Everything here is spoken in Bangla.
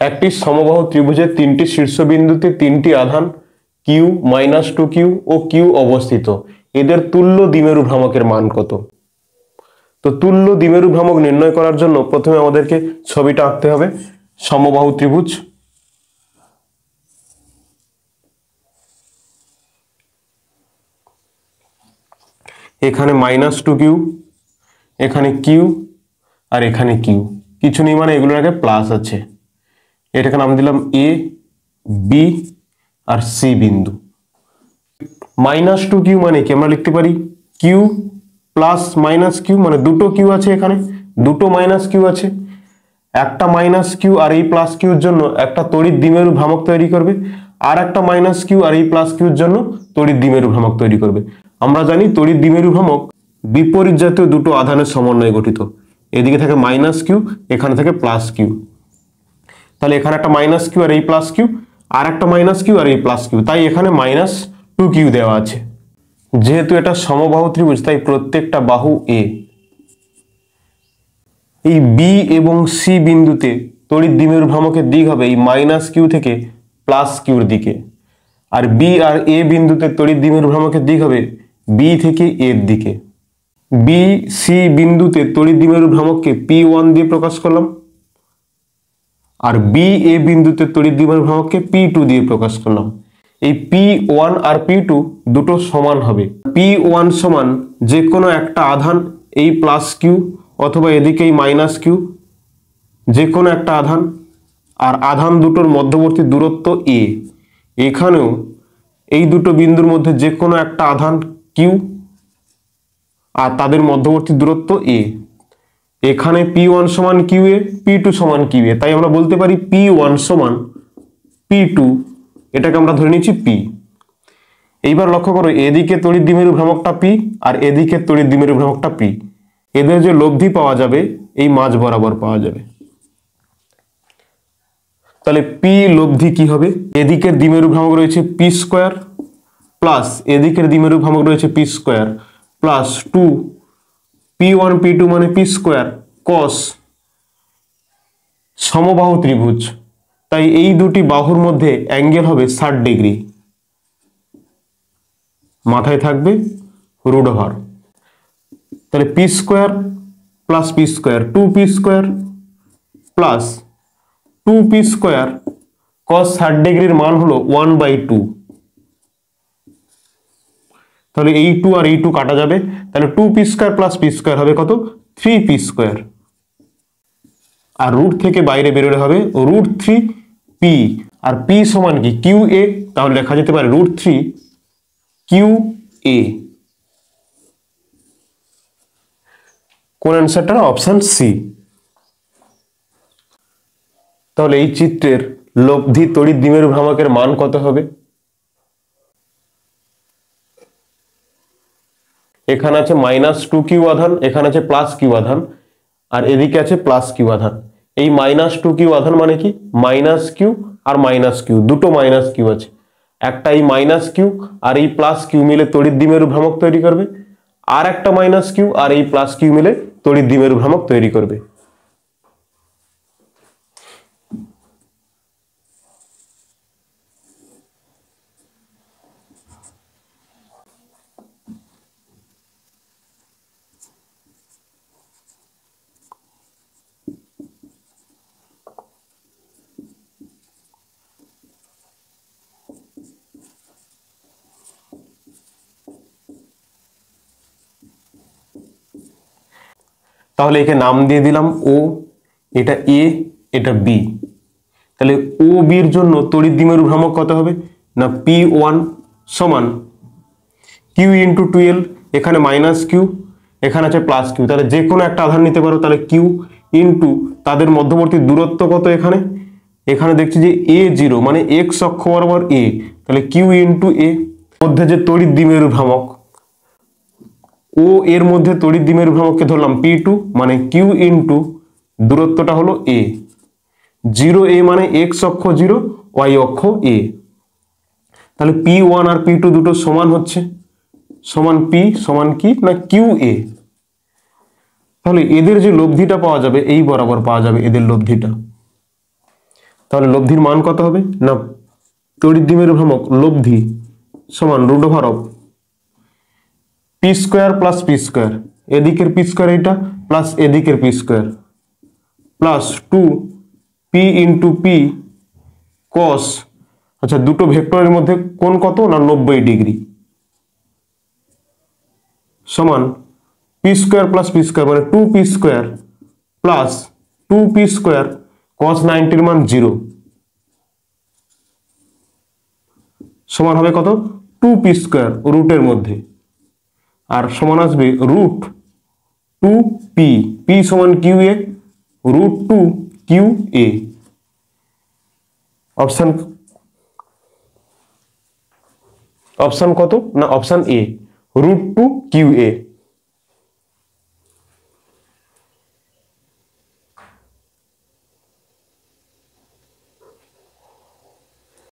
একটি সমবাহু ত্রিভুজের তিনটি শীর্ষবিন্দুতে তিনটি আধান কিউ -2q ও কিউ অবস্থিত, এদের তুল্য দ্বিমেরু ভ্রামকের মান কত? তো তুল্য দ্বিমেরু ভ্রামক নির্ণয় করার জন্য প্রথমে আমাদেরকে ছবিটা আঁকতে হবে। সমবাহু ত্রিভুজ, এখানে -2q, এখানে কিউ আর এখানে কিউ, কিছু নেই মানে এগুলোর আগে প্লাস আছে। এটাকে নাম দিলাম এ, বি আর সি বিন্দু। -2q মানে কি আমরা লিখতে পারি কিউ প্লাস -q, মানে দুটো কিউ আছে, এখানে দুটো -q আছে। একটা -q আর এই প্লাস কিউর জন্য একটা তড়িৎ দ্বিমেরু ভ্রামক তৈরি করবে, আর একটা -q আর এই প্লাস কিউর জন্য তড়িৎ দ্বিমেরু ভ্রামক তৈরি করবে। আমরা জানি তড়িৎ দ্বিমেরু ভ্রামক বিপরীত জাতীয় দুটো আধানের সমন্বয়ে গঠিত। এদিকে থাকে -q, এখানে থাকে +q। তাহলে এখানে একটা -q আর এই +q, আর একটা -q আর এই +q, তাই এখানে -2q দেওয়া আছে। যেহেতু এটা সমবাহু ত্রিভুজ তাই প্রত্যেকটা বাহু এ, এই বি এবং সি বিন্দুতে তড়িৎ দ্বিমেরু ভ্রামকের দিক হবে এই -q থেকে +qর দিকে, আর বি আর এ বিন্দুতে তড়িৎ দ্বিমেরু ভ্রামকের দিক হবে বি থেকে এর দিকে। বি সি বিন্দুতে তড়িৎ দ্বিমেরু ভ্রামককে P1 দিয়ে প্রকাশ করলাম, আর বি এ বিন্দুতে তড়িৎ দ্বিমেরু ভ্রামককে P2 দিয়ে প্রকাশ করলাম। এই P1 আর P2 দুটো সমান হবে। P1 সমান যে কোনো একটা আধান এই +q অথবা এদিকে এই -q, যে কোনো একটা আধান, আর আধান দুটোর মধ্যবর্তী দূরত্ব a। এখানেও এই দুটো বিন্দুর মধ্যে যে কোনো একটা আধান q আর তাদের মধ্যবর্তী দূরত্ব a। এখানে P1 সমান qa, P2 সমান qa, তাই আমরা বলতে পারি P1 সমান P2, এটাকে আমরা ধরে নিচ্ছি p। এইবার লক্ষ্য করো এদিকে তড়িৎ দ্বিমেরু ভ্রামকটা p আর এদিকে তড়িৎ দ্বিমেরু ভ্রামকটা p, এদের যে লব্ধি পাওয়া যাবে এই মাঝ বরাবর পাওয়া যাবে। তাহলে p লব্ধি কি হবে? এদিকের দ্বিমেরু ভ্রামক রয়েছে p² প্লাস এদিকের দ্বিমেরু ভ্রামক রয়েছে p² প্লাস 2 P1 P2 মানে p² cos সমবাহু ত্রিভুজ, তাই এই দুটি বাহুর মধ্যে অ্যাঙ্গেল হবে 60 ডিগ্রি। মাথায় থাকবে রুট ওভার। তাহলে p² plus p² 2p² plus 2p² cos 60 ডিগ্রির মান হলো 1/2। তাহলে এই 2 আর এই 2 কাটা যাবে, তাহলে 2p² প্লাস p² হবে কত? 3p²। আর রুট থেকে বাইরে বেরোলে হবে √3p, আর p সমান কি qa, তাহলে লেখা যেতে পারে √3qa। কোন অ্যান্সারটা? Option C. তাহলে এই চিত্রের লব্ধি তড়িৎ দ্বিমেরু ভ্রামকের মান কত হবে? এখানে আছে -2q আধান, এখানে আছে +q আধান, আর এদিকে আছে +q আধান। এই -2q আধান মানে কি -q আর -q, দুটো -q আছে। একটা এই -q আর এই +q মিলে তড়িৎ দ্বিমেরু ভ্রামক তৈরি করবে, আর একটা -q আর এই +q মিলে তড়িৎ দ্বিমেরু ভ্রামক তৈরি করবে। তাহলে একে নাম দিয়ে দিলাম ও, এটা এ, এটা বি। তাহলে ও বির জন্য তড়িৎ দ্বিমেরু ভ্রামক কত হবে না P1 সমান q × 12, এখানে -q, এখানে আছে +q, তাহলে যে কোনো একটা আধান নিতে পারো। তাহলে q ইন্টু তাদের মধ্যবর্তী দূরত্ব কত, এখানে এখানে দেখছি যে a0 মানে x অক্ষ বরাবর a, তাহলে q × a। মধ্যে যে তড়িৎ দ্বিমেরু ভ্রামক ও এর মধ্যে তড়িৎ দ্বিমেরু ভ্রামককে ধরলাম P2, মানে q ইন্টু দূরত্বটা হলো a। 0a মানে x অক্ষ 0, y অক্ষ a। তাহলে P1 আর P2 দুটো সমান হচ্ছে, সমান P সমান কি না QA। তাহলে এদের যে লব্ধিটা পাওয়া যাবে এই বরাবর পাওয়া যাবে এদের লব্ধিটা। তাহলে লব্ধির মান কত হবে না তড়িৎ দ্বিমেরু ভ্রামক লব্ধি সমান root over of P square plus P square, এদিকের পি স্কোয়ার এইটা প্লাস এদিকের P square plus 2 P into P cos, আচ্ছা দুটো ভেক্টরের মধ্যে কোণ কত না 90 ডিগ্রি সমান P square plus P square মানে 2 P square plus 2 P square cos 90 এর মান 0 সমান হবে কত 2 পি স্কোয়ার রুটের মধ্যে, আর সমান আসবে রুট 2 পি, পি সমান Q A, root 2 Q A. Option কত না option A root 2 Q A.